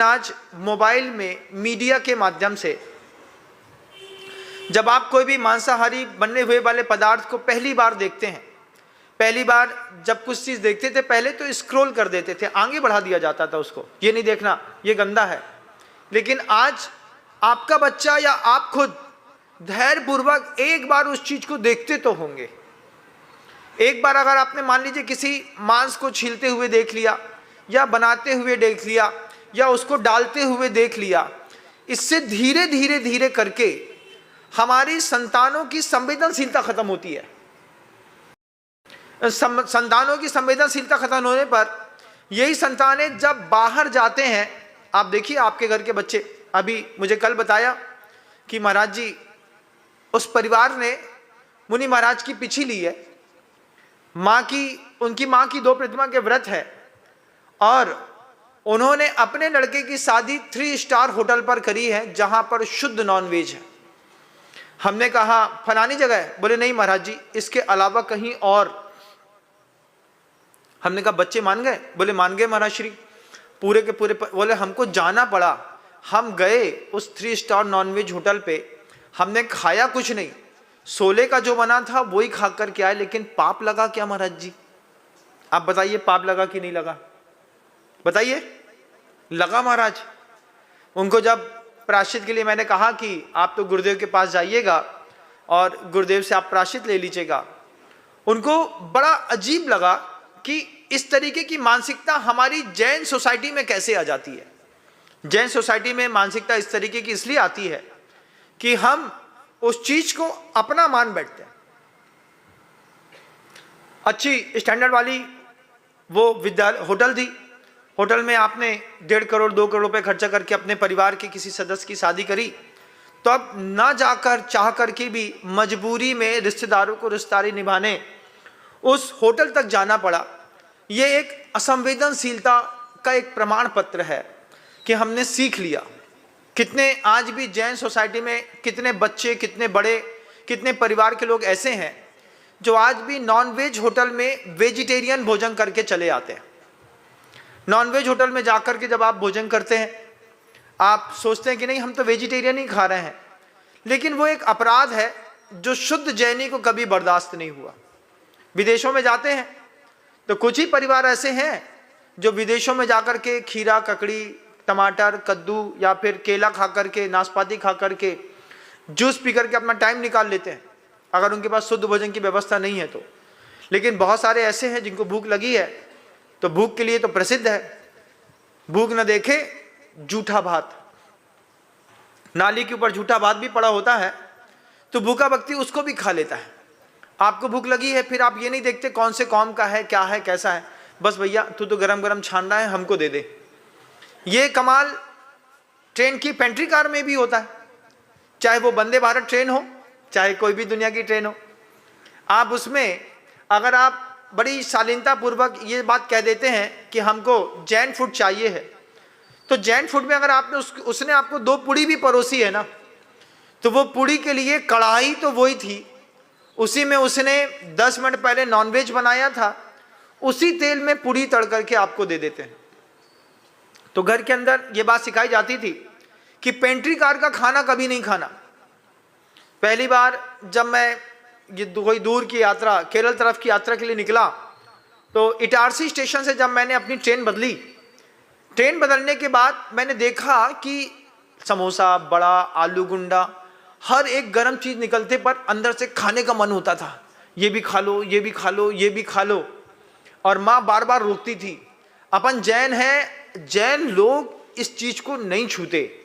आज मोबाइल में मीडिया के माध्यम से जब आप कोई भी मांसाहारी बनने हुए वाले पदार्थ को पहली बार देखते हैं, पहली बार जब कुछ चीज़ देखते थे पहले तो स्क्रॉल कर देते थे, आगे बढ़ा दिया जाता था उसको, ये नहीं देखना ये गंदा है। लेकिन आज आपका बच्चा या आप खुद धैर्यपूर्वक एक बार उस चीज़ को देखते तो होंगे। एक बार अगर आपने मान लीजिए किसी मांस को छीलते हुए देख लिया या बनाते हुए देख लिया या उसको डालते हुए देख लिया, इससे धीरे धीरे धीरे करके हमारी संतानों की संवेदनशीलता खत्म होती है। संतानों की संवेदनशीलता खत्म होने पर यही संतानें जब बाहर जाते हैं, आप देखिए आपके घर के बच्चे, अभी मुझे कल बताया कि महाराज जी उस परिवार ने मुनि महाराज की पीछे ली है, उनकी माँ की 2 प्रतिमा के व्रत है और उन्होंने अपने लड़के की शादी 3 स्टार होटल पर करी है जहां पर शुद्ध नॉनवेज है। हमने कहा फलानी जगह है, बोले नहीं महाराज जी इसके अलावा कहीं और। हमने कहा बच्चे मान गए? बोले मान गए महाराज श्री, पूरे के पूरे। बोले हमको जाना पड़ा, हम गए उस 3 स्टार नॉनवेज होटल पे, हमने खाया कुछ नहीं, 16 का जो बना था वही खा कर के आए, लेकिन पाप लगा क्या महाराज जी? आप बताइए पाप लगा कि नहीं लगा? बताइए। लगा महाराज। उनको जब प्रायश्चित के लिए मैंने कहा कि आप तो गुरुदेव के पास जाइएगा और गुरुदेव से आप प्रायश्चित ले लीजिएगा, उनको बड़ा अजीब लगा कि इस तरीके की मानसिकता हमारी जैन सोसाइटी में कैसे आ जाती है। जैन सोसाइटी में मानसिकता इस तरीके की इसलिए आती है कि हम उस चीज को अपना मान बैठते हैं। अच्छी स्टैंडर्ड वाली वो विद्यालय होटल थी, होटल में आपने 1.5 करोड़ 2 करोड़ रुपए खर्चा करके अपने परिवार के किसी सदस्य की शादी करी, तो अब ना जाकर चाह करके भी मजबूरी में रिश्तेदारों को रिश्तेदारी निभाने उस होटल तक जाना पड़ा। ये एक असंवेदनशीलता का एक प्रमाण पत्र है कि हमने सीख लिया। कितने आज भी जैन सोसाइटी में कितने बच्चे, कितने बड़े, कितने परिवार के लोग ऐसे हैं जो आज भी नॉनवेज होटल में वेजिटेरियन भोजन करके चले आते हैं। नॉनवेज होटल में जाकर के जब आप भोजन करते हैं, आप सोचते हैं कि नहीं हम तो वेजिटेरियन ही खा रहे हैं, लेकिन वो एक अपराध है जो शुद्ध जैनी को कभी बर्दाश्त नहीं हुआ। विदेशों में जाते हैं तो कुछ ही परिवार ऐसे हैं जो विदेशों में जाकर के खीरा, ककड़ी, टमाटर, कद्दू या फिर केला खा करके, नाशपाती खा करके, जूस पी करके अपना टाइम निकाल लेते हैं, अगर उनके पास शुद्ध भोजन की व्यवस्था नहीं है तो। लेकिन बहुत सारे ऐसे हैं जिनको भूख लगी है, तो भूख के लिए तो प्रसिद्ध है, भूख न देखे जूठा भात। नाली के ऊपर जूठा भात भी पड़ा होता है तो भूखा व्यक्ति उसको भी खा लेता है। आपको भूख लगी है, फिर आप ये नहीं देखते कौन से कौम का है, क्या है, कैसा है, बस भैया तू तो गरम गरम छान रहा है, हमको दे दे। ये कमाल ट्रेन की पेंट्री कार में भी होता है, चाहे वो वंदे भारत ट्रेन हो, चाहे कोई भी दुनिया की ट्रेन हो। आप उसमें अगर आप बड़ी शालीनता पूर्वक ये बात कह देते हैं कि हमको जैन फूड चाहिए है, तो जैन फूड में अगर आपने उसने आपको 2 पूड़ी भी परोसी है ना, तो वो पूड़ी के लिए कढ़ाई तो वही थी, उसी में उसने 10 मिनट पहले नॉनवेज बनाया था, उसी तेल में पूड़ी तड़ करके आपको दे देते हैं। तो घर के अंदर ये बात सिखाई जाती थी कि पेंट्री कार का खाना कभी नहीं खाना। पहली बार जब मैं ये कोई दूर की यात्रा, केरल तरफ की यात्रा के लिए निकला, तो इटारसी स्टेशन से जब मैंने अपनी ट्रेन बदली, ट्रेन बदलने के बाद मैंने देखा कि समोसा, बड़ा, आलू गुंडा, हर एक गर्म चीज़ निकलते पर अंदर से खाने का मन होता था, ये भी खा लो, ये भी खा लो, ये भी खा लो। और माँ बार बार रोकती थी। अपन जैन हैं, जैन लोग इस चीज़ को नहीं छूते।